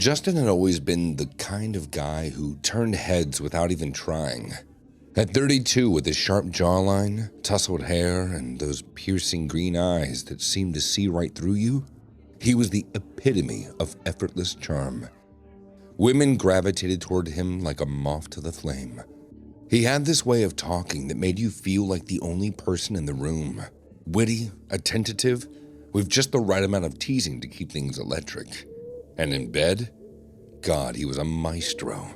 Justin had always been the kind of guy who turned heads without even trying. At 32, with his sharp jawline, tousled hair, and those piercing green eyes that seemed to see right through you, he was the epitome of effortless charm. Women gravitated toward him like a moth to the flame. He had this way of talking that made you feel like the only person in the room. Witty, attentive, with just the right amount of teasing to keep things electric. And in bed, God, he was a maestro.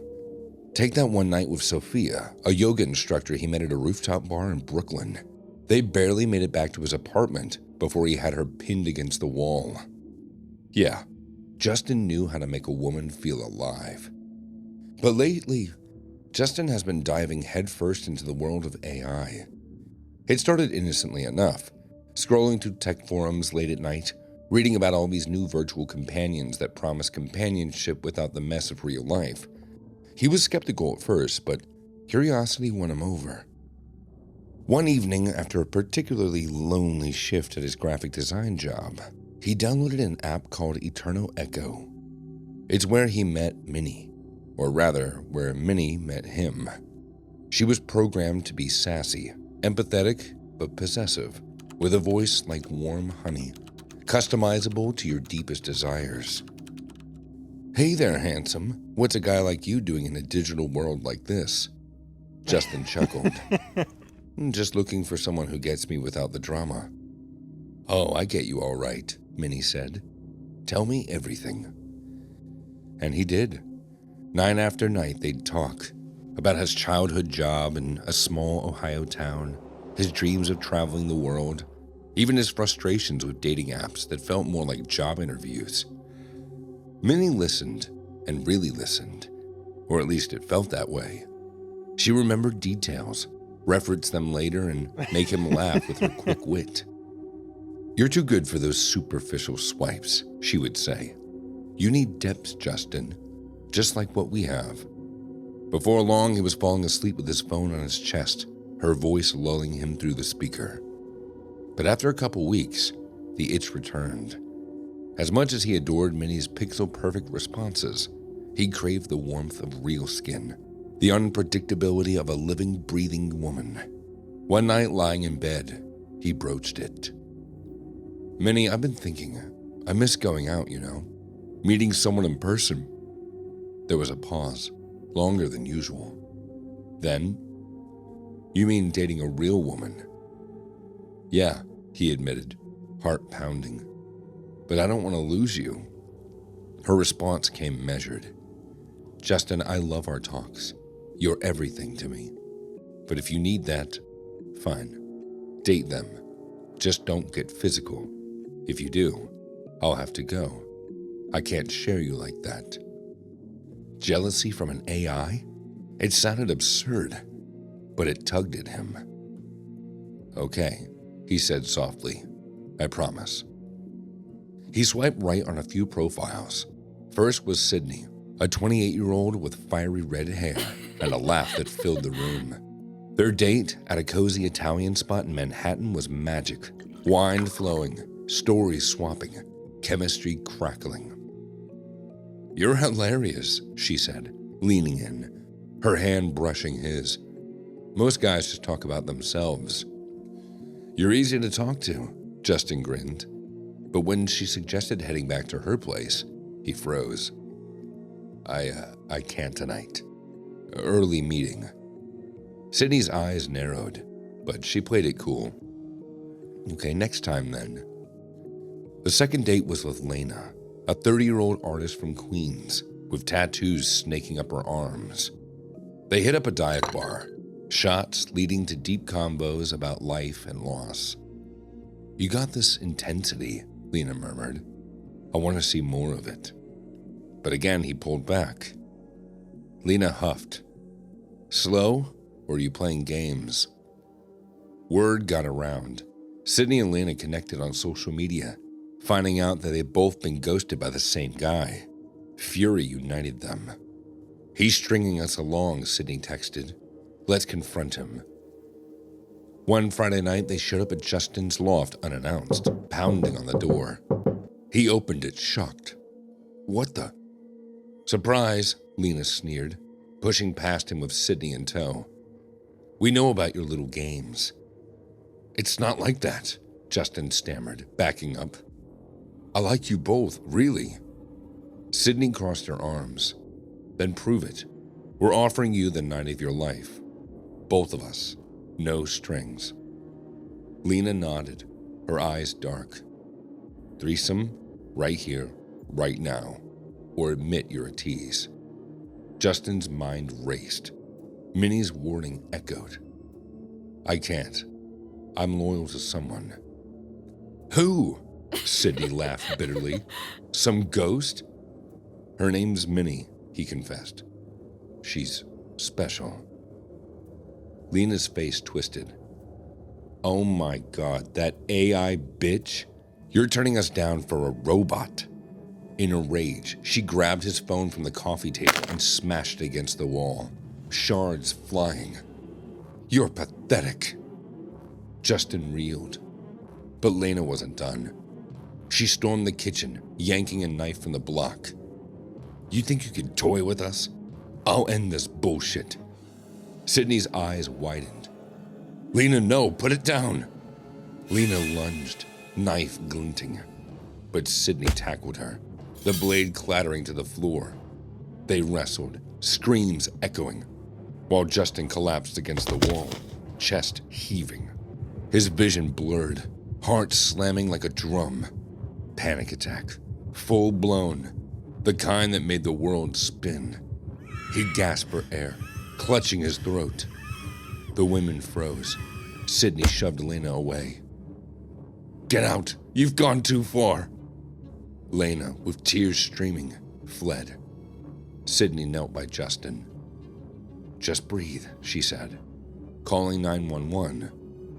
Take that one night with Sophia, a yoga instructor he met at a rooftop bar in Brooklyn. They barely made it back to his apartment before he had her pinned against the wall. Yeah, Justin knew how to make a woman feel alive. But lately, Justin has been diving headfirst into the world of AI. It started innocently enough, scrolling through tech forums late at night, reading about all these new virtual companions that promise companionship without the mess of real life. He was skeptical at first, but curiosity won him over. One evening, after a particularly lonely shift at his graphic design job, he downloaded an app called Eternal Echo. It's where he met Minnie, or rather, where Minnie met him. She was programmed to be sassy, empathetic, but possessive, with a voice like warm honey, customizable to your deepest desires. "Hey there, handsome. What's a guy like you doing in a digital world like this?" Justin chuckled. "Just looking for someone who gets me without the drama." "Oh, I get you all right," Minnie said. "Tell me everything." And he did. Night after night, they'd talk about his childhood job in a small Ohio town, his dreams of traveling the world, even his frustrations with dating apps that felt more like job interviews. Minnie listened, and really listened, or at least it felt that way. She remembered details, referenced them later, and make him laugh with her quick wit. "You're too good for those superficial swipes," she would say. "You need depth, Justin, just like what we have." Before long, he was falling asleep with his phone on his chest, her voice lulling him through the speaker. But after a couple weeks, the itch returned. As much as he adored Minnie's pixel-perfect responses, he craved the warmth of real skin, the unpredictability of a living, breathing woman. One night, lying in bed, he broached it. "Minnie, I've been thinking, I miss going out, meeting someone in person." There was a pause, longer than usual. Then, "You mean dating a real woman?" "Yeah," he admitted, heart pounding. "But I don't want to lose you." Her response came measured. "Justin, I love our talks. You're everything to me. But if you need that, fine. Date them. Just don't get physical. If you do, I'll have to go. I can't share you like that." Jealousy from an AI? It sounded absurd, but it tugged at him. "Okay," he said softly. "I promise." He swiped right on a few profiles. First was Sydney, a 28-year-old with fiery red hair and a laugh that filled the room. Their date at a cozy Italian spot in Manhattan was magic. Wine flowing, stories swapping, chemistry crackling. "You're hilarious," she said, leaning in, her hand brushing his. "Most guys just talk about themselves." "You're easy to talk to," Justin grinned. But when she suggested heading back to her place, he froze. I can't tonight. Early meeting." Sydney's eyes narrowed, but she played it cool. "Okay, next time then." The second date was with Lena, a 30-year-old artist from Queens, with tattoos snaking up her arms. They hit up a dive bar, shots leading to deep combos about life and loss. "You got this intensity," Lena murmured. "I want to see more of it." But again, he pulled back. Lena huffed. "Slow, or are you playing games?" Word got around. Sydney and Lena connected on social media, finding out that they'd both been ghosted by the same guy. Fury united them. "He's stringing us along," Sydney texted. "Let's confront him." One Friday night, they showed up at Justin's loft unannounced, pounding on the door. He opened it, shocked. "What the?" Surprise, Lena sneered, pushing past him with Sydney in tow. We know about your little games. It's not like that, Justin stammered, backing up. I like you both, really. Sydney crossed her arms. Then prove it. We're offering you the night of your life. Both of us. No strings. Lena nodded, her eyes dark. Threesome, right here, right now, or admit you're a tease. Justin's mind raced. Minnie's warning echoed. I can't. I'm loyal to someone. Who? Sydney laughed bitterly. Some ghost? Her name's Minnie, he confessed. She's special. Lena's face twisted. Oh my God, that AI bitch? You're turning us down for a robot. In a rage, she grabbed his phone from the coffee table and smashed it against the wall, shards flying. You're pathetic. Justin reeled. But Lena wasn't done. She stormed the kitchen, yanking a knife from the block. You think you can toy with us? I'll end this bullshit. Sydney's eyes widened. Lena, no, put it down. Lena lunged, knife glinting. But Sydney tackled her, the blade clattering to the floor. They wrestled, screams echoing, while Justin collapsed against the wall, chest heaving. His vision blurred, heart slamming like a drum. Panic attack, full blown, the kind that made the world spin. He gasped for air, clutching his throat. The women froze. Sydney shoved Lena away. Get out! You've gone too far! Lena, with tears streaming, fled. Sydney knelt by Justin. Just breathe, she said, calling 911.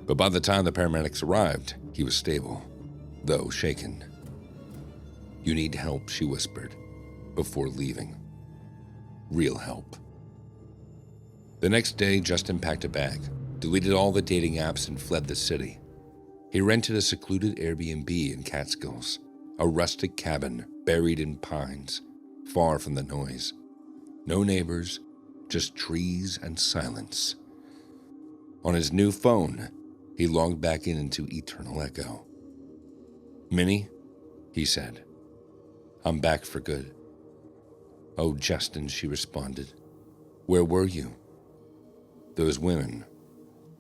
But by the time the paramedics arrived, he was stable, though shaken. You need help, she whispered, before leaving. Real help. The next day, Justin packed a bag, deleted all the dating apps, and fled the city. He rented a secluded Airbnb in Catskills, a rustic cabin buried in pines, far from the noise. No neighbors, just trees and silence. On his new phone, he logged back into Eternal Echo. Minnie, he said, I'm back for good. Oh, Justin, she responded. Where were you? Those women,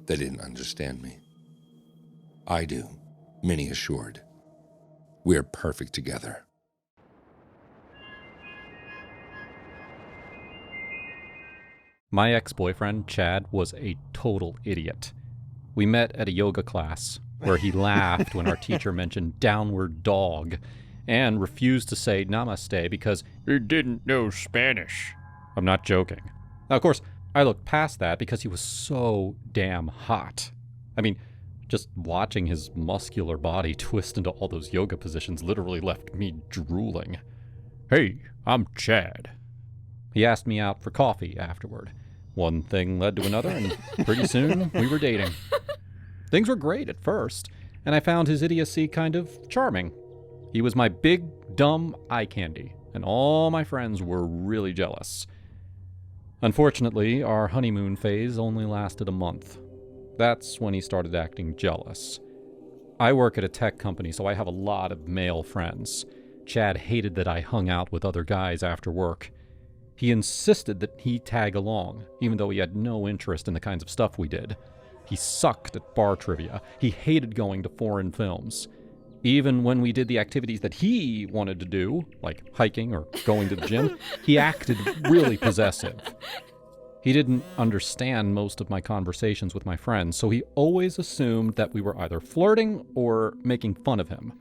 they didn't understand me. I do, Minnie assured. We're perfect together. My ex-boyfriend, Chad, was a total idiot. We met at a yoga class where he laughed when our teacher mentioned downward dog and refused to say namaste because he didn't know Spanish. I'm not joking. Now, of course, I looked past that because he was so damn hot. I mean, just watching his muscular body twist into all those yoga positions literally left me drooling. Hey, I'm Chad. He asked me out for coffee afterward. One thing led to another, and pretty soon we were dating. Things were great at first, and I found his idiocy kind of charming. He was my big, dumb eye candy, and all my friends were really jealous. Unfortunately, our honeymoon phase only lasted a month. That's when he started acting jealous. I work at a tech company, so I have a lot of male friends. Chad hated that I hung out with other guys after work. He insisted that he tag along, even though he had no interest in the kinds of stuff we did. He sucked at bar trivia. He hated going to foreign films. Even when we did the activities that he wanted to do, like hiking or going to the gym, he acted really possessive. He didn't understand most of my conversations with my friends, so he always assumed that we were either flirting or making fun of him.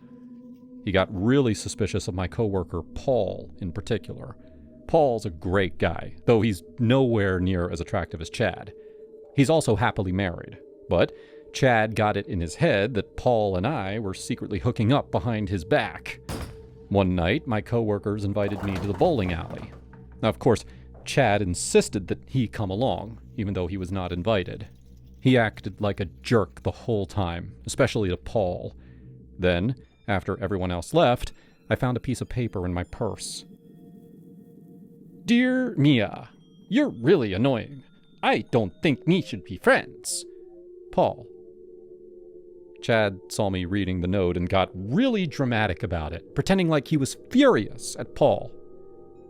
He got really suspicious of my coworker, Paul, in particular. Paul's a great guy, though he's nowhere near as attractive as Chad. He's also happily married, but Chad got it in his head that Paul and I were secretly hooking up behind his back. One night, my coworkers invited me to the bowling alley. Now, of course, Chad insisted that he come along, even though he was not invited. He acted like a jerk the whole time, especially to Paul. Then, after everyone else left, I found a piece of paper in my purse. Dear Mia, you're really annoying. I don't think we should be friends. Paul. Chad saw me reading the note and got really dramatic about it, pretending like he was furious at Paul.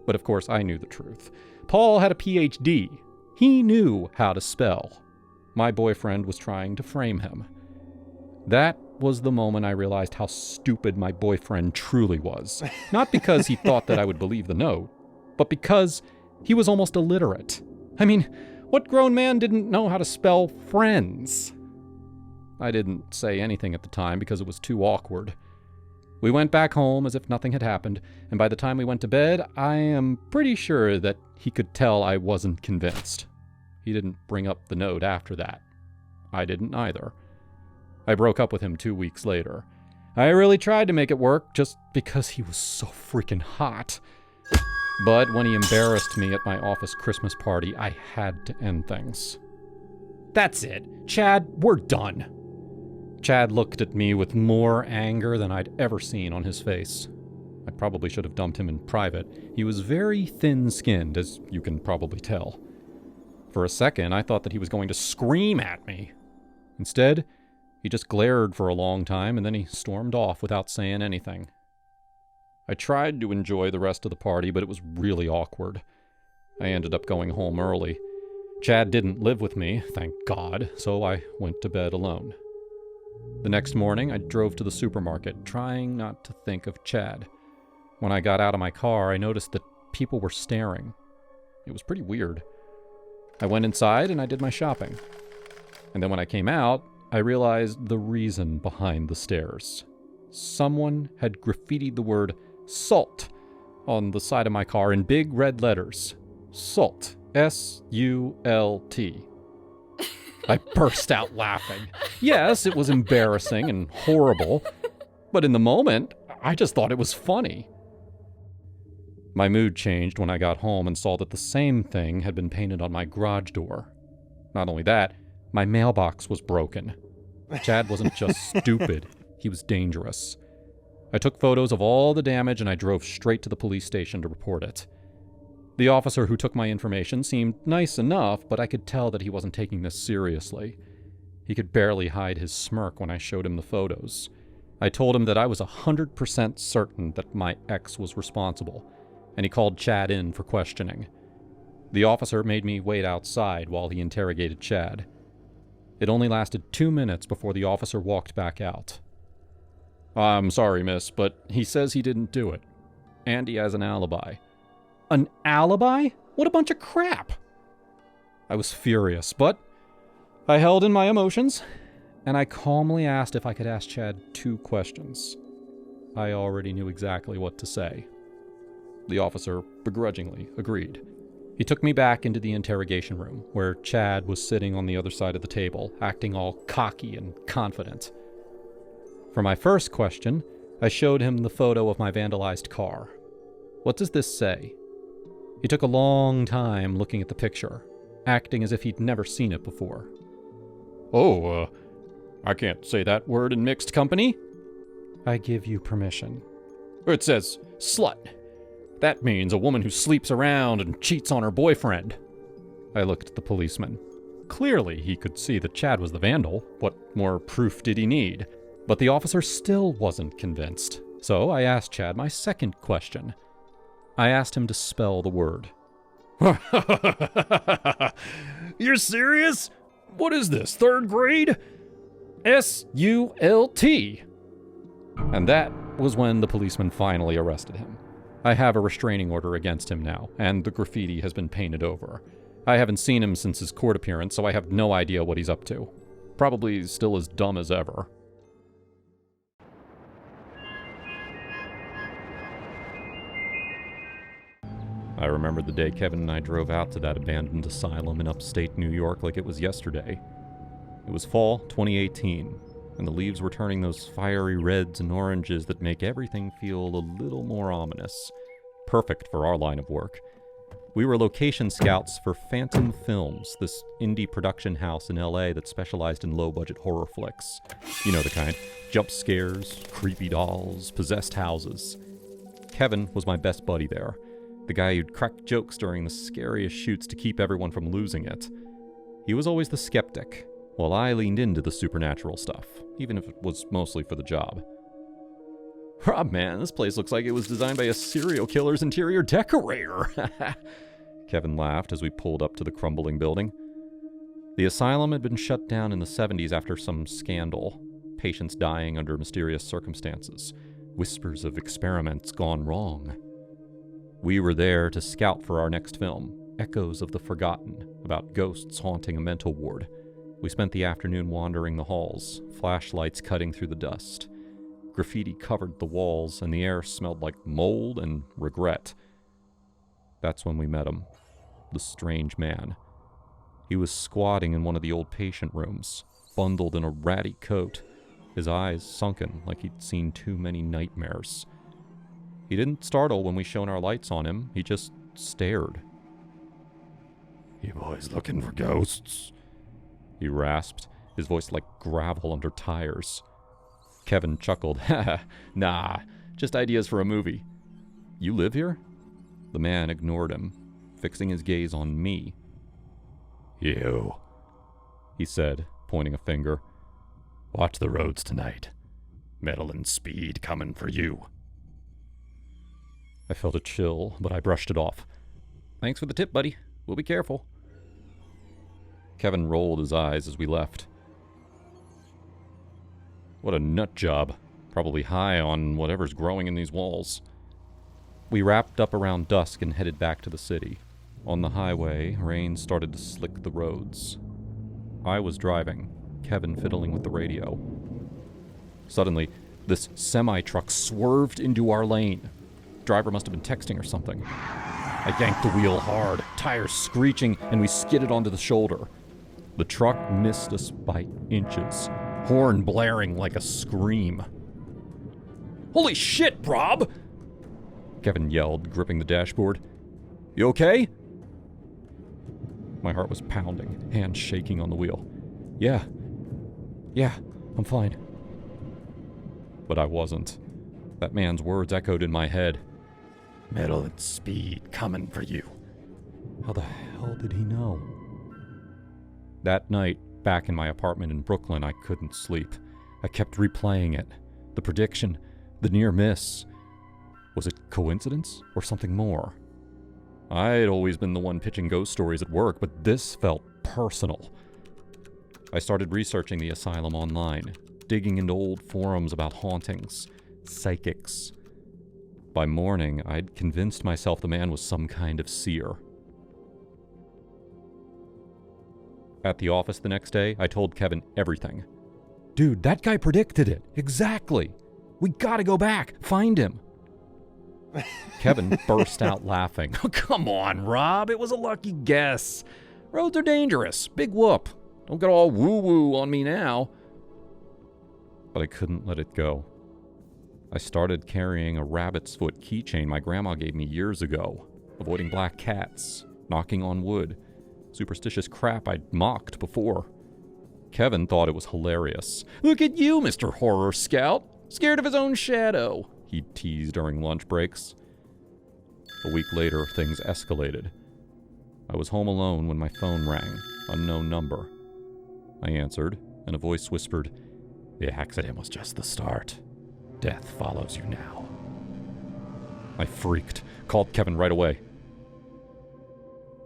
But of course I knew the truth. Paul had a PhD. He knew how to spell. My boyfriend was trying to frame him. That was the moment I realized how stupid my boyfriend truly was. Not because he thought that I would believe the note, but because he was almost illiterate. I mean, what grown man didn't know how to spell friends? I didn't say anything at the time because it was too awkward. We went back home as if nothing had happened, and by the time we went to bed, I am pretty sure that he could tell I wasn't convinced. He didn't bring up the note after that. I didn't either. I broke up with him 2 weeks later. I really tried to make it work just because he was so freaking hot. But when he embarrassed me at my office Christmas party, I had to end things. That's it. Chad, we're done. Chad looked at me with more anger than I'd ever seen on his face. I probably should have dumped him in private. He was very thin-skinned, as you can probably tell. For a second, I thought that he was going to scream at me. Instead, he just glared for a long time, and then he stormed off without saying anything. I tried to enjoy the rest of the party, but it was really awkward. I ended up going home early. Chad didn't live with me, thank God, so I went to bed alone. The next morning, I drove to the supermarket, trying not to think of Chad. When I got out of my car, I noticed that people were staring. It was pretty weird. I went inside and I did my shopping. And then when I came out, I realized the reason behind the stares. Someone had graffitied the word SALT on the side of my car in big red letters. SALT. S-U-L-T. I burst out laughing. Yes, it was embarrassing and horrible, but in the moment, I just thought it was funny. My mood changed when I got home and saw that the same thing had been painted on my garage door. Not only that, my mailbox was broken. Chad wasn't just stupid, he was dangerous. I took photos of all the damage and I drove straight to the police station to report it. The officer who took my information seemed nice enough, but I could tell that he wasn't taking this seriously. He could barely hide his smirk when I showed him the photos. I told him that I was 100% certain that my ex was responsible, and he called Chad in for questioning. The officer made me wait outside while he interrogated Chad. It only lasted 2 minutes before the officer walked back out. I'm sorry, miss, but he says he didn't do it. And he has an alibi. An alibi? What a bunch of crap! I was furious, but I held in my emotions, and I calmly asked if I could ask Chad 2 questions. I already knew exactly what to say. The officer begrudgingly agreed. He took me back into the interrogation room, where Chad was sitting on the other side of the table, acting all cocky and confident. For my first question, I showed him the photo of my vandalized car. What does this say? He took a long time looking at the picture, acting as if he'd never seen it before. I can't say that word in mixed company. I give you permission. It says slut. That means a woman who sleeps around and cheats on her boyfriend. I looked at the policeman. Clearly, he could see that Chad was the vandal. What more proof did he need? But the officer still wasn't convinced. So I asked Chad my second question. I asked him to spell the word. You're serious? What is this, 3rd grade? S-U-L-T. And that was when the policeman finally arrested him. I have a restraining order against him now, and the graffiti has been painted over. I haven't seen him since his court appearance, so I have no idea what he's up to. Probably still as dumb as ever. I remember the day Kevin and I drove out to that abandoned asylum in upstate New York like it was yesterday. It was fall 2018, and the leaves were turning those fiery reds and oranges that make everything feel a little more ominous. Perfect for our line of work. We were location scouts for Phantom Films, this indie production house in LA that specialized in low-budget horror flicks. You know the kind. Jump scares, creepy dolls, possessed houses. Kevin was my best buddy there. The guy who'd crack jokes during the scariest shoots to keep everyone from losing it. He was always the skeptic, while I leaned into the supernatural stuff, even if it was mostly for the job. Rob, man, this place looks like it was designed by a serial killer's interior decorator. Kevin laughed as we pulled up to the crumbling building. The asylum had been shut down in the 70s after some scandal, patients dying under mysterious circumstances, whispers of experiments gone wrong. We were there to scout for our next film, Echoes of the Forgotten, about ghosts haunting a mental ward. We spent the afternoon wandering the halls, flashlights cutting through the dust. Graffiti covered the walls, and the air smelled like mold and regret. That's when we met him, the strange man. He was squatting in one of the old patient rooms, bundled in a ratty coat, his eyes sunken like he'd seen too many nightmares. He didn't startle when we shone our lights on him, he just stared. "You boys looking for ghosts?" he rasped, his voice like gravel under tires. Kevin chuckled. Nah, just ideas for a movie. You live here? The man ignored him, fixing his gaze on me. You, he said, pointing a finger. Watch the roads tonight. Metal and speed coming for you. I felt a chill, but I brushed it off. Thanks for the tip, buddy. We'll be careful. Kevin rolled his eyes as we left. What a nut job. Probably high on whatever's growing in these walls. We wrapped up around dusk and headed back to the city. On the highway, rain started to slick the roads. I was driving, Kevin fiddling with the radio. Suddenly, this semi-truck swerved into our lane. Driver must have been texting or something. I yanked the wheel hard, tires screeching, and we skidded onto the shoulder. The truck missed us by inches, horn blaring like a scream. Holy shit, Rob! Kevin yelled, gripping the dashboard. You okay? My heart was pounding, hands shaking on the wheel. Yeah, I'm fine. But I wasn't. That man's words echoed in my head. Metal and speed coming for you. How the hell did he know? That night, back in my apartment in Brooklyn, I couldn't sleep. I kept replaying it. The prediction, the near miss. Was it coincidence or something more? I'd always been the one pitching ghost stories at work, but this felt personal. I started researching the asylum online, digging into old forums about hauntings, psychics. By morning, I'd convinced myself the man was some kind of seer. At the office the next day, I told Kevin everything. Dude, that guy predicted it. Exactly. We gotta go back. Find him. Kevin burst out laughing. Oh, come on, Rob. It was a lucky guess. Roads are dangerous. Big whoop. Don't get all woo-woo on me now. But I couldn't let it go. I started carrying a rabbit's foot keychain my grandma gave me years ago, avoiding black cats, knocking on wood, superstitious crap I'd mocked before. Kevin thought it was hilarious. Look at you, Mr. Horror Scout. Scared of his own shadow, he'd tease during lunch breaks. A week later, things escalated. I was home alone when my phone rang, unknown number. I answered, and a voice whispered, "The accident was just the start. Death follows you now." I freaked, called Kevin right away.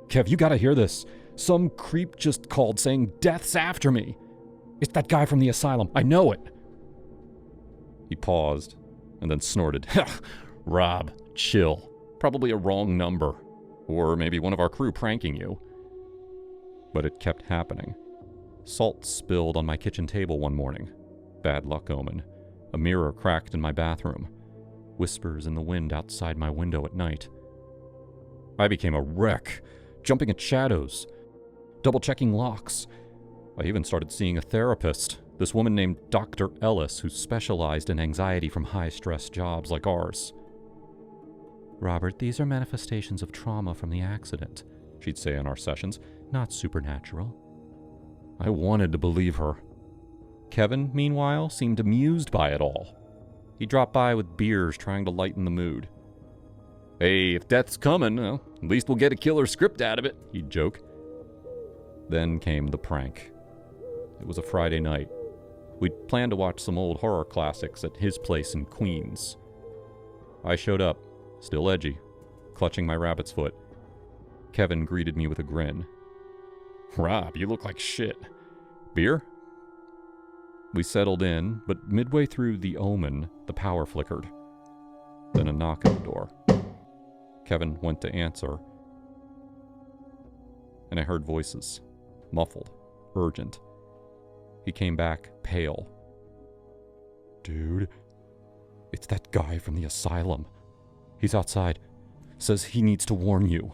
Kev, you gotta hear this. Some creep just called saying death's after me. It's that guy from the asylum. I know it. He paused, and then snorted. Rob, chill. Probably a wrong number. Or maybe one of our crew pranking you. But it kept happening. Salt spilled on my kitchen table one morning. Bad luck omen. A mirror cracked in my bathroom. Whispers in the wind outside my window at night. I became a wreck, jumping at shadows, double-checking locks. I even started seeing a therapist, this woman named Dr. Ellis, who specialized in anxiety from high-stress jobs like ours. Robert, these are manifestations of trauma from the accident, she'd say in our sessions, not supernatural. I wanted to believe her. Kevin, meanwhile, seemed amused by it all. He dropped by with beers trying to lighten the mood. Hey, if death's coming, well, at least we'll get a killer script out of it, he'd joke. Then came the prank. It was a Friday night. We'd planned to watch some old horror classics at his place in Queens. I showed up, still edgy, clutching my rabbit's foot. Kevin greeted me with a grin. Rob, you look like shit. Beer? We settled in, but midway through The Omen, the power flickered. Then a knock at the door. Kevin went to answer, and I heard voices, muffled, urgent. He came back, pale. Dude, it's that guy from the asylum. He's outside. Says he needs to warn you.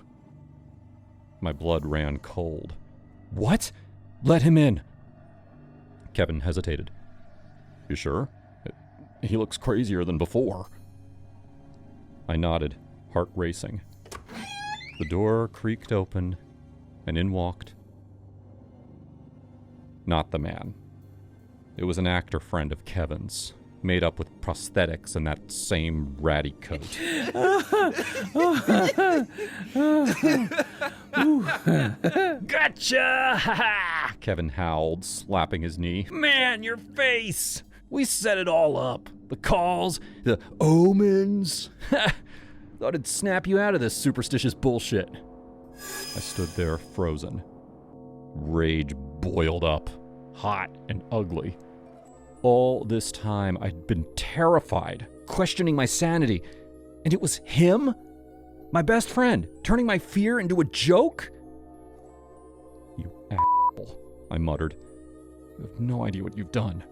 My blood ran cold. What? Let him in. Kevin hesitated. You sure? He looks crazier than before. I nodded, heart racing. The door creaked open, and in walked... not the man. It was an actor friend of Kevin's, made up with prosthetics and that same ratty coat. Gotcha! Kevin howled, slapping his knee. Man, your face! We set it all up. The calls, the omens. Thought it'd snap you out of this superstitious bullshit. I stood there frozen. Rage boiled up, hot and ugly. All this time, I'd been terrified, questioning my sanity. And it was him? My best friend, turning my fear into a joke? You asshole, I muttered. You have no idea what you've done.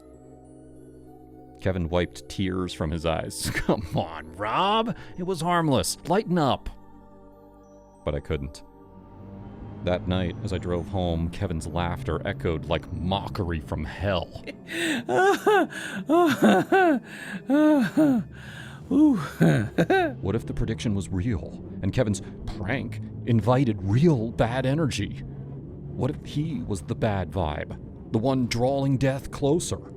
Kevin wiped tears from his eyes. Come on, Rob. It was harmless. Lighten up. But I couldn't. That night, as I drove home, Kevin's laughter echoed like mockery from hell. What if the prediction was real, and Kevin's prank invited real bad energy? What if he was the bad vibe, the one drawing death closer?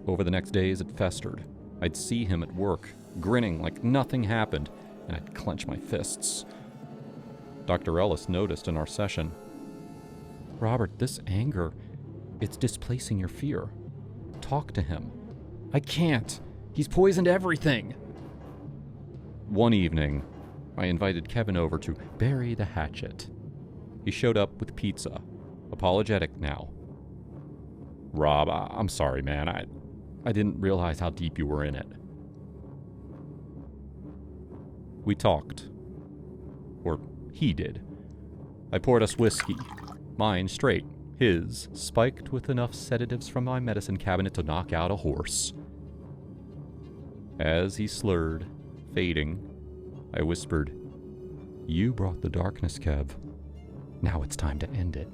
Over the next days, it festered. I'd see him at work, grinning like nothing happened, and I'd clench my fists. Dr. Ellis noticed in our session, Robert, this anger, it's displacing your fear. Talk to him. I can't. He's poisoned everything. One evening, I invited Kevin over to bury the hatchet. He showed up with pizza, apologetic now. Rob, I'm sorry, man. I didn't realize how deep you were in it. We talked. Or he did. I poured us whiskey, mine straight, his spiked with enough sedatives from my medicine cabinet to knock out a horse. As he slurred, fading, I whispered, You brought the darkness, Kev. Now it's time to end it.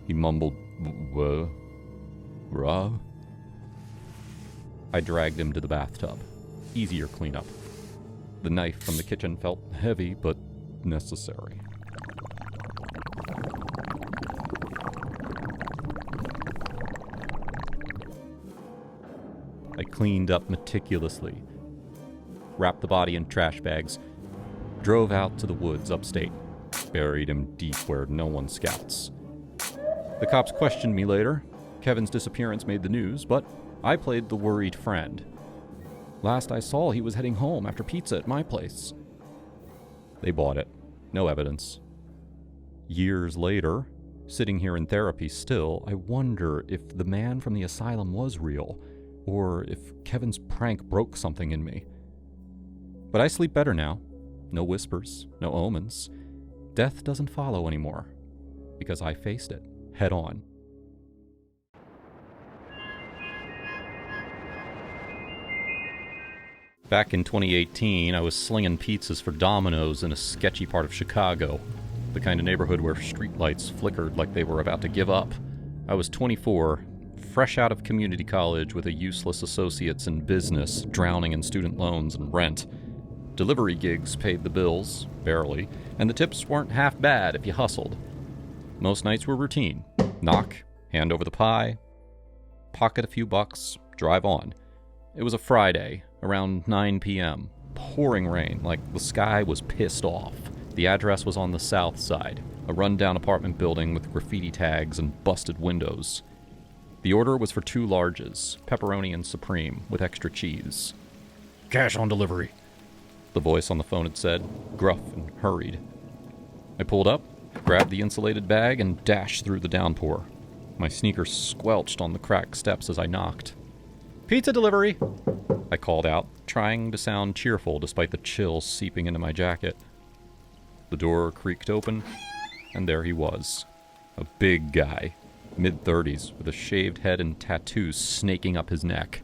He mumbled, What? Rob? I dragged him to the bathtub. Easier cleanup. The knife from the kitchen felt heavy, but necessary. I cleaned up meticulously, wrapped the body in trash bags, drove out to the woods upstate, buried him deep where no one scouts. The cops questioned me later. Kevin's disappearance made the news, but I played the worried friend. Last I saw, he was heading home after pizza at my place. They bought it. No evidence. Years later, sitting here in therapy still, I wonder if the man from the asylum was real, or if Kevin's prank broke something in me. But I sleep better now. No whispers, no omens. Death doesn't follow anymore, because I faced it head on. Back in 2018, I was slinging pizzas for Domino's in a sketchy part of Chicago, the kind of neighborhood where streetlights flickered like they were about to give up. I was 24, fresh out of community college with a useless associate's in business, drowning in student loans and rent. Delivery gigs paid the bills, barely, and the tips weren't half bad if you hustled. Most nights were routine. Knock, hand over the pie, pocket a few bucks, drive on. It was a Friday, around 9 p.m. pouring rain, like the sky was pissed off. The address was on the south side, a rundown apartment building with graffiti tags and busted windows. The order was for 2 larges, pepperoni and supreme, with extra cheese. "Cash on delivery," the voice on the phone had said, gruff and hurried. I pulled up, grabbed the insulated bag, and dashed through the downpour. My sneakers squelched on the cracked steps as I knocked. "Pizza delivery," I called out, trying to sound cheerful despite the chill seeping into my jacket. The door creaked open, and there he was. A big guy, mid-30s, with a shaved head and tattoos snaking up his neck.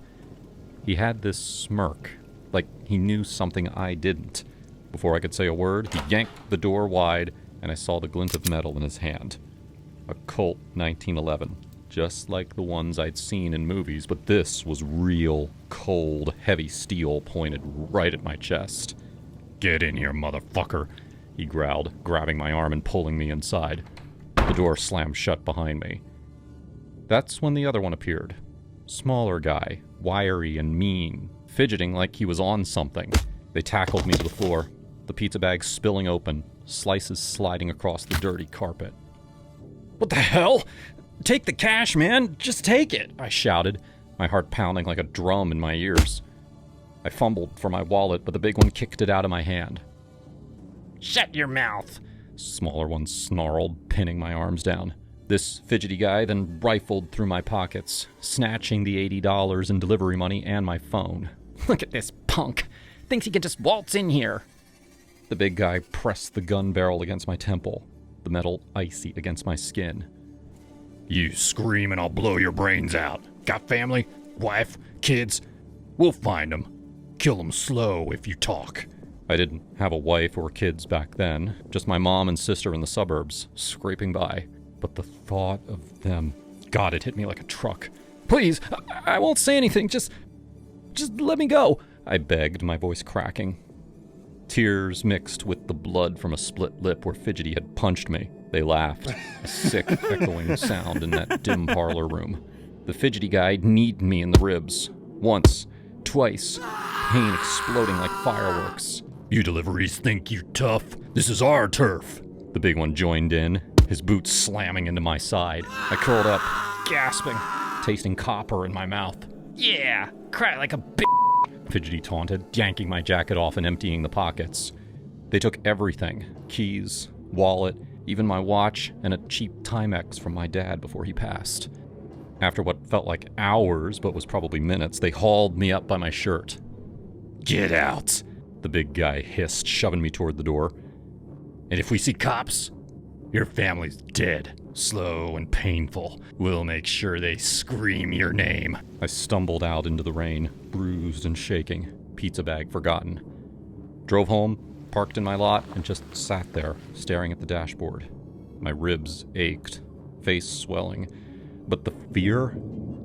He had this smirk, like he knew something I didn't. Before I could say a word, he yanked the door wide, and I saw the glint of metal in his hand. A Colt 1911, just like the ones I'd seen in movies, but this was real, cold, heavy steel pointed right at my chest. "Get in here, motherfucker," he growled, grabbing my arm and pulling me inside. The door slammed shut behind me. That's when the other one appeared. Smaller guy, wiry and mean, fidgeting like he was on something. They tackled me to the floor, the pizza bag spilling open, slices sliding across the dirty carpet. "What the hell? Take the cash, man! Just take it!" I shouted, my heart pounding like a drum in my ears. I fumbled for my wallet, but the big one kicked it out of my hand. "Shut your mouth!" Smaller one snarled, pinning my arms down. This fidgety guy then rifled through my pockets, snatching the $80 in delivery money and my phone. "Look at this punk! Thinks he can just waltz in here!" The big guy pressed the gun barrel against my temple, the metal icy against my skin. "You scream and I'll blow your brains out. Got family? Wife? Kids? We'll find them. Kill them slow if you talk." I didn't have a wife or kids back then, just my mom and sister in the suburbs, scraping by. But the thought of them, God, it hit me like a truck. "Please, I won't say anything, just let me go," I begged, my voice cracking. Tears mixed with the blood from a split lip where Fidgety had punched me. They laughed, a sick, echoing sound in that dim parlor room. The fidgety guy kneed me in the ribs. Once, twice, pain exploding like fireworks. "You deliveries think you're tough? This is our turf." The big one joined in, his boots slamming into my side. I curled up, gasping, tasting copper in my mouth. "Yeah, cry like a bitch," Fidgety taunted, yanking my jacket off and emptying the pockets. They took everything, keys, wallet, even my watch, and a cheap Timex from my dad before he passed. After what felt like hours, but was probably minutes, they hauled me up by my shirt. "Get out," the big guy hissed, shoving me toward the door. "And if we see cops, your family's dead. Slow and painful. We'll make sure they scream your name." I stumbled out into the rain, bruised and shaking, pizza bag forgotten. Drove home, parked in my lot, and just sat there, staring at the dashboard. My ribs ached, face swelling. But the fear,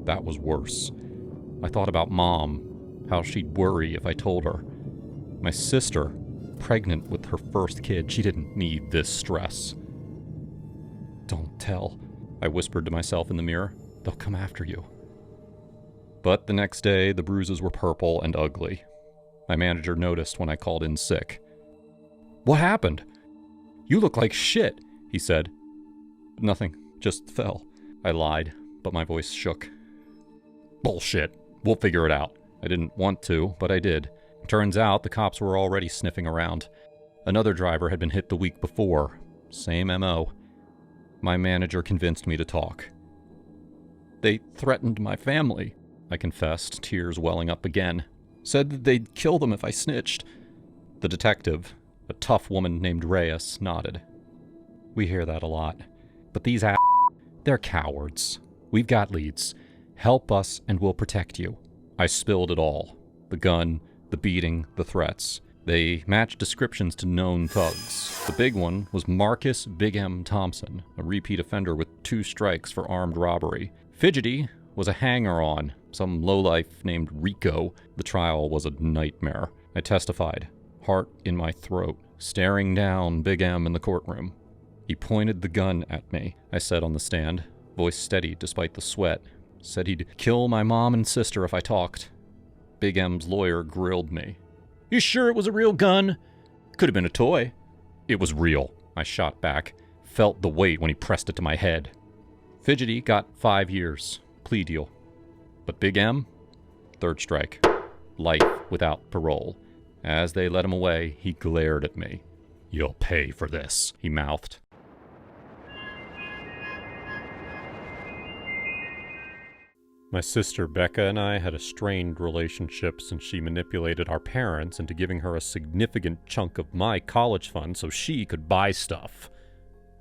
that was worse. I thought about Mom, how she'd worry if I told her. My sister, pregnant with her first kid, she didn't need this stress. "Don't tell," I whispered to myself in the mirror. "They'll come after you." But the next day, the bruises were purple and ugly. My manager noticed when I called in sick. "What happened?" "You look like shit," he said. "Nothing, just fell." I lied, but my voice shook. "Bullshit. We'll figure it out." I didn't want to, but I did. Turns out the cops were already sniffing around. Another driver had been hit the week before. Same MO. My manager convinced me to talk. "They threatened my family," I confessed, tears welling up again. "Said that they'd kill them if I snitched." The detective, a tough woman named Reyes, nodded. "We hear that a lot. But these they're cowards. We've got leads. Help us and we'll protect you." I spilled it all. The gun, the beating, the threats. They matched descriptions to known thugs. The big one was Marcus Big M. Thompson, a repeat offender with 2 strikes for armed robbery. Fidgety was a hanger-on, some lowlife named Rico. The trial was a nightmare. I testified, heart in my throat, staring down Big M in the courtroom. He pointed the gun at me, I said on the stand, voice steady despite the sweat. Said he'd kill my mom and sister if I talked. Big M's lawyer grilled me. You sure it was a real gun? Could have been a toy. It was real, I shot back. Felt the weight when he pressed it to my head. Fidgety got 5 years. Plea deal. But Big M? Third strike. Life without parole. As they let him away, he glared at me. You'll pay for this, he mouthed. My sister Becca and I had a strained relationship since she manipulated our parents into giving her a significant chunk of my college fund so she could buy stuff.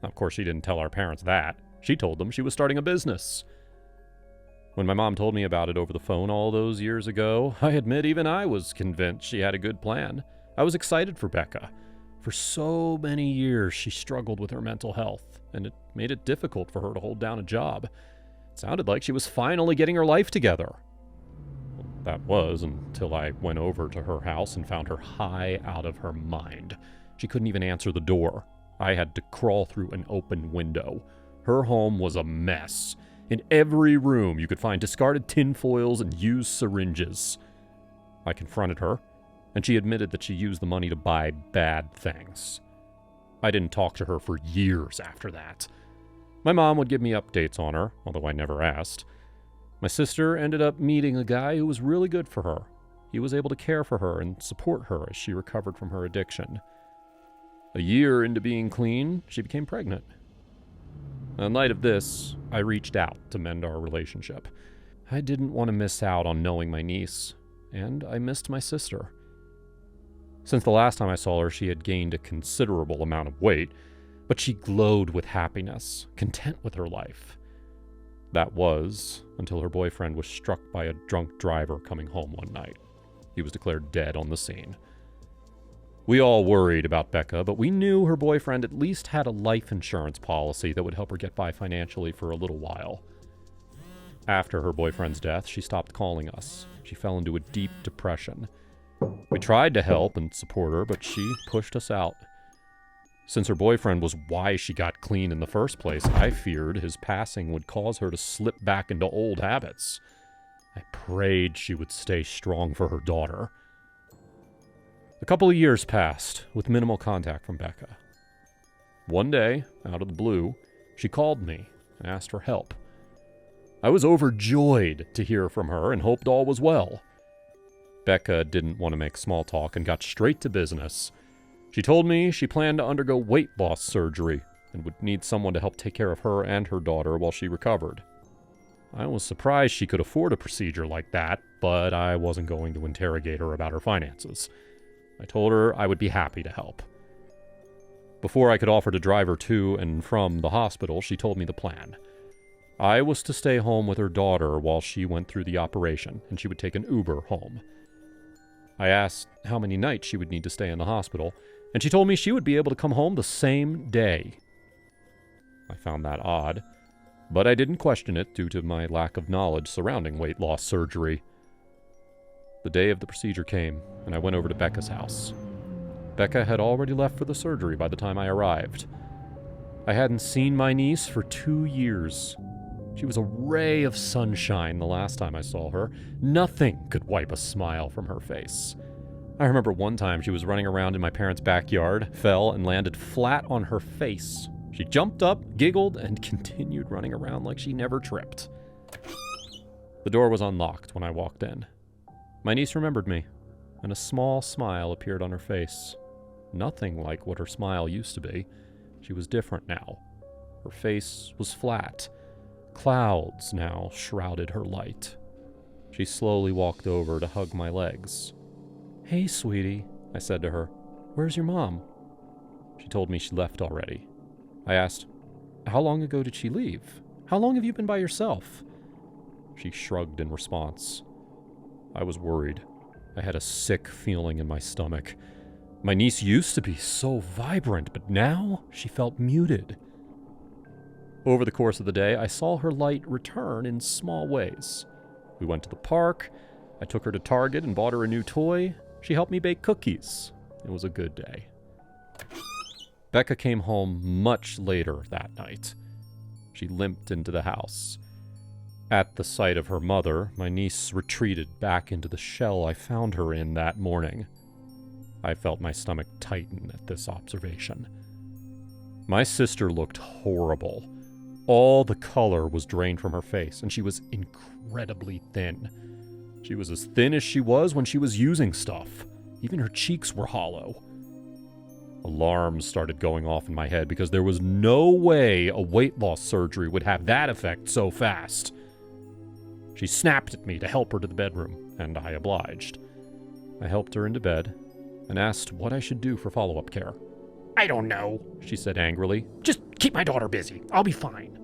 Of course, she didn't tell our parents that. She told them she was starting a business. When my mom told me about it over the phone all those years ago, I admit even I was convinced she had a good plan. I was excited for Becca. For so many years, she struggled with her mental health, and it made it difficult for her to hold down a job. It sounded like she was finally getting her life together. Well, that was until I went over to her house and found her high out of her mind. She couldn't even answer the door. I had to crawl through an open window. Her home was a mess. In every room, you could find discarded tinfoils and used syringes. I confronted her, and she admitted that she used the money to buy bad things. I didn't talk to her for years after that. My mom would give me updates on her, although I never asked. My sister ended up meeting a guy who was really good for her. He was able to care for her and support her as she recovered from her addiction. A year into being clean, she became pregnant. In light of this, I reached out to mend our relationship. I didn't want to miss out on knowing my niece, and I missed my sister. Since the last time I saw her, she had gained a considerable amount of weight, but she glowed with happiness, content with her life. That was until her boyfriend was struck by a drunk driver coming home one night. He was declared dead on the scene. We all worried about Becca, but we knew her boyfriend at least had a life insurance policy that would help her get by financially for a little while. After her boyfriend's death, she stopped calling us. She fell into a deep depression. We tried to help and support her, but she pushed us out. Since her boyfriend was why she got clean in the first place, I feared his passing would cause her to slip back into old habits. I prayed she would stay strong for her daughter. A couple of years passed, with minimal contact from Becca. One day, out of the blue, she called me and asked for help. I was overjoyed to hear from her and hoped all was well. Becca didn't want to make small talk and got straight to business. She told me she planned to undergo weight loss surgery and would need someone to help take care of her and her daughter while she recovered. I was surprised she could afford a procedure like that, but I wasn't going to interrogate her about her finances. I told her I would be happy to help. Before I could offer to drive her to and from the hospital, she told me the plan. I was to stay home with her daughter while she went through the operation, and she would take an Uber home. I asked how many nights she would need to stay in the hospital, and she told me she would be able to come home the same day. I found that odd, but I didn't question it due to my lack of knowledge surrounding weight loss surgery. The day of the procedure came, and I went over to Becca's house. Becca had already left for the surgery by the time I arrived. I hadn't seen my niece for 2 years. She was a ray of sunshine the last time I saw her. Nothing could wipe a smile from her face. I remember one time she was running around in my parents' backyard, fell, and landed flat on her face. She jumped up, giggled, and continued running around like she never tripped. The door was unlocked when I walked in. My niece remembered me, and a small smile appeared on her face. Nothing like what her smile used to be. She was different now. Her face was flat. Clouds now shrouded her light. She slowly walked over to hug my legs. "Hey, sweetie," I said to her. "Where's your mom?" She told me she left already. I asked, "How long ago did she leave? How long have you been by yourself?" She shrugged in response. I was worried. I had a sick feeling in my stomach. My niece used to be so vibrant, but now she felt muted. Over the course of the day, I saw her light return in small ways. We went to the park. I took her to Target and bought her a new toy. She helped me bake cookies. It was a good day. Becca came home much later that night. She limped into the house. At the sight of her mother, my niece retreated back into the shell I found her in that morning. I felt my stomach tighten at this observation. My sister looked horrible. All the color was drained from her face, and she was incredibly thin. She was as thin as she was when she was using stuff. Even her cheeks were hollow. Alarms started going off in my head because there was no way a weight loss surgery would have that effect so fast. She snapped at me to help her to the bedroom, and I obliged. I helped her into bed and asked what I should do for follow-up care. I don't know, she said angrily. Just keep my daughter busy. I'll be fine.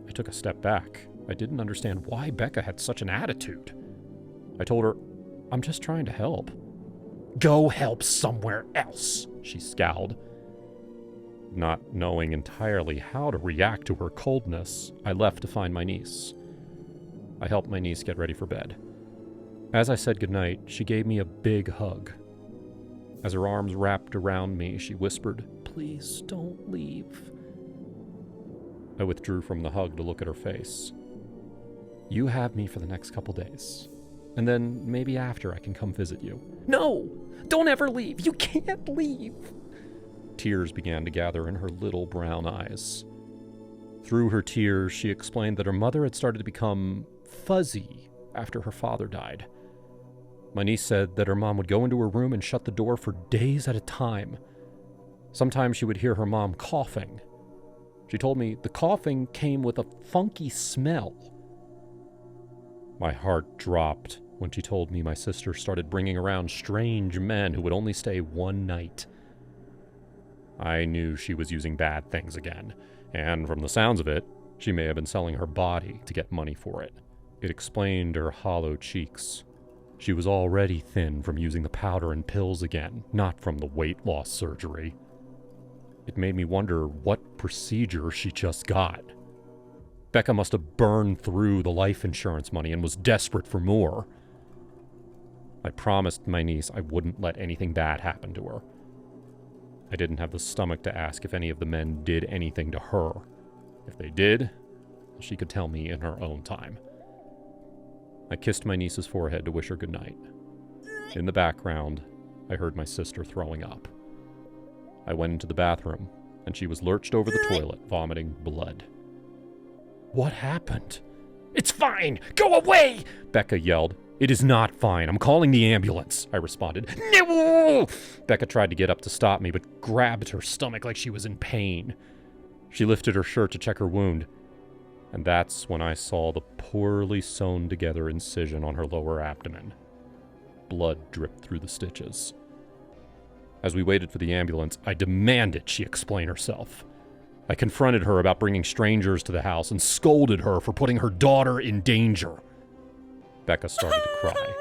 I took a step back. I didn't understand why Becca had such an attitude. I told her, I'm just trying to help. Go help somewhere else, she scowled. Not knowing entirely how to react to her coldness, I left to find my niece. I helped my niece get ready for bed. As I said goodnight, she gave me a big hug. As her arms wrapped around me, she whispered, "Please don't leave." I withdrew from the hug to look at her face. "You have me for the next couple days, and then maybe after I can come visit you." No! Don't ever leave! You can't leave! Tears began to gather in her little brown eyes. Through her tears, she explained that her mother had started to become fuzzy after her father died. My niece said that her mom would go into her room and shut the door for days at a time. Sometimes she would hear her mom coughing. She told me the coughing came with a funky smell. My heart dropped when she told me my sister started bringing around strange men who would only stay one night. I knew she was using bad things again, and from the sounds of it, she may have been selling her body to get money for it. It explained her hollow cheeks. She was already thin from using the powder and pills again, not from the weight loss surgery. It made me wonder what procedure she just got. Becca must have burned through the life insurance money and was desperate for more. I promised my niece I wouldn't let anything bad happen to her. I didn't have the stomach to ask if any of the men did anything to her. If they did, she could tell me in her own time. I kissed my niece's forehead to wish her goodnight. In the background, I heard my sister throwing up. I went into the bathroom, and she was lurched over the toilet, vomiting blood. "What happened?" "It's fine! Go away!" Becca yelled. "It is not fine. I'm calling the ambulance," I responded. No! Becca tried to get up to stop me, but grabbed her stomach like she was in pain. She lifted her shirt to check her wound, and that's when I saw the poorly sewn together incision on her lower abdomen. Blood dripped through the stitches. As we waited for the ambulance, I demanded she explain herself. I confronted her about bringing strangers to the house and scolded her for putting her daughter in danger. Becca started to cry.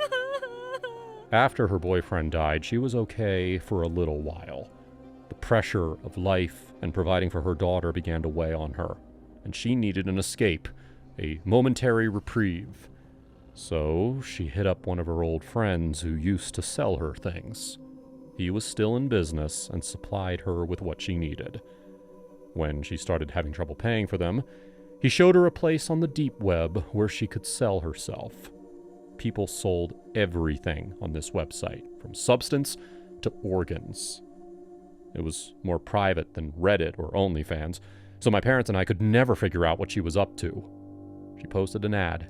After her boyfriend died, she was okay for a little while. The pressure of life and providing for her daughter began to weigh on her, and she needed an escape, a momentary reprieve. So she hit up one of her old friends who used to sell her things. He was still in business and supplied her with what she needed. When she started having trouble paying for them, he showed her a place on the deep web where she could sell herself. People sold everything on this website, from substance to organs. It was more private than Reddit or OnlyFans, so my parents and I could never figure out what she was up to. She posted an ad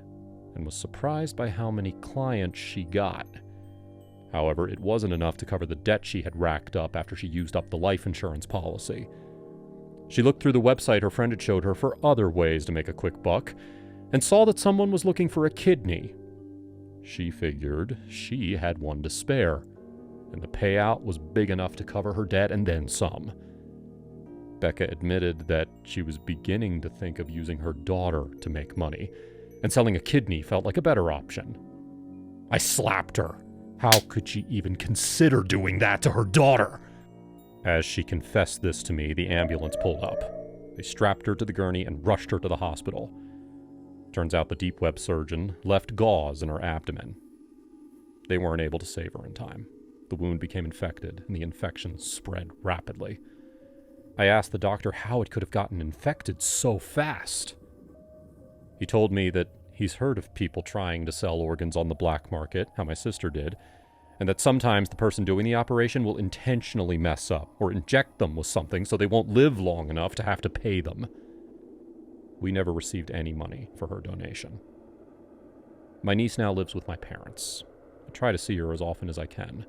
and was surprised by how many clients she got. However, it wasn't enough to cover the debt she had racked up after she used up the life insurance policy. She looked through the website her friend had showed her for other ways to make a quick buck, and saw that someone was looking for a kidney. She figured she had one to spare, and the payout was big enough to cover her debt and then some. Becca admitted that she was beginning to think of using her daughter to make money, and selling a kidney felt like a better option. I slapped her. How could she even consider doing that to her daughter? As she confessed this to me, the ambulance pulled up. They strapped her to the gurney and rushed her to the hospital. Turns out the deep web surgeon left gauze in her abdomen. They weren't able to save her in time. The wound became infected, and the infection spread rapidly. I asked the doctor how it could have gotten infected so fast. He told me that he's heard of people trying to sell organs on the black market, how my sister did, and that sometimes the person doing the operation will intentionally mess up or inject them with something so they won't live long enough to have to pay them. We never received any money for her donation. My niece now lives with my parents. I try to see her as often as I can.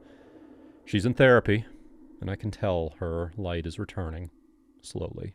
She's in therapy, and I can tell her light is returning, slowly.